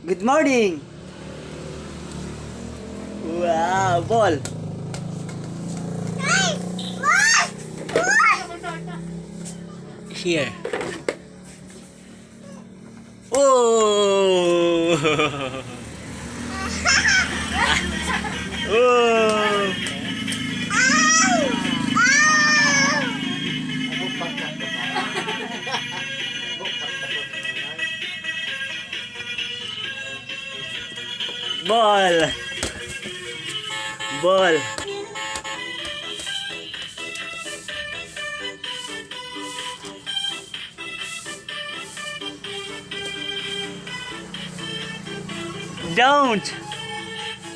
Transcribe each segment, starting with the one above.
Good morning! Wow, ball! Here. Oh! Oh! Ball! Ball!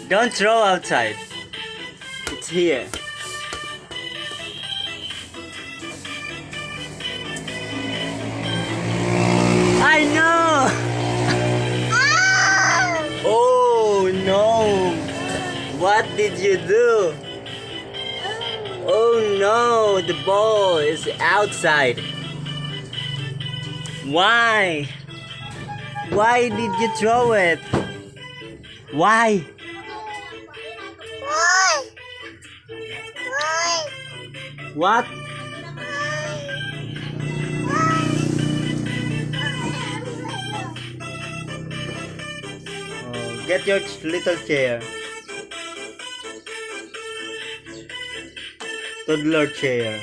Don't throw outside. It's here. I know. Oh no. What did you do? Oh no, the ball is outside. Why? Why did you throw it? Why? What? Oh, get your little chair. Toddler chair.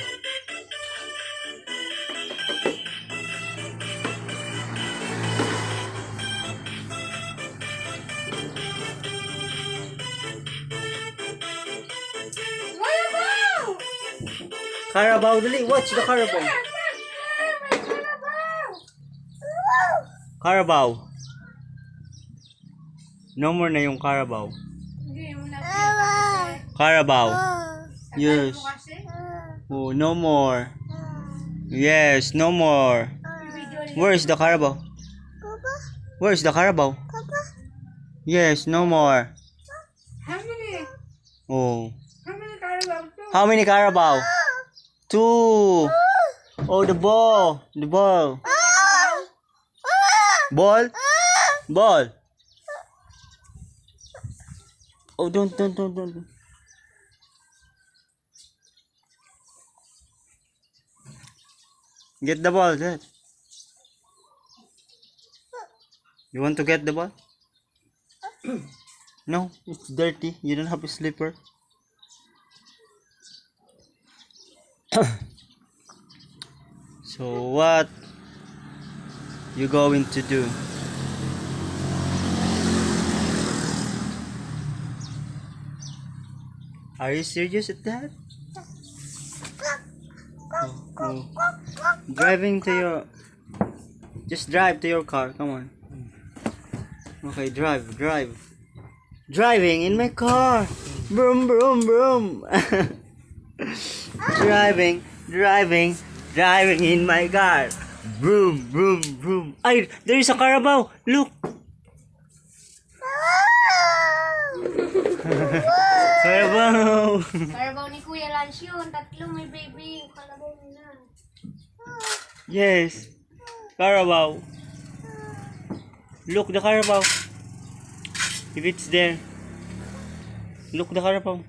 Carabao, dali. Watch the Carabao. Carabao. No more na yung Carabao. Carabao. Yes. Oh, no more. Yes, no more. Where is the Carabao? Where is the Carabao? Yes, no more. How many? Oh. How many Carabao? How many Carabao? 2. Oh, the ball. The ball. Ball? Ball. Oh, don't. Get the ball, Dad. You want to get the ball? No, it's dirty. You don't have a slipper. So what you going to do? Are you serious at that? Oh. Driving to your... Just drive to your car. Come on. Okay, drive. Driving in my car. Broom. Driving in my car. Broom. Ay, there is a Carabao. Look. Carabao. Carabao ni Kuya Lance yun. Tatlo may baby. Carabao nila. Yes. Carabao. Look the Carabao. If it's there. Look the Carabao.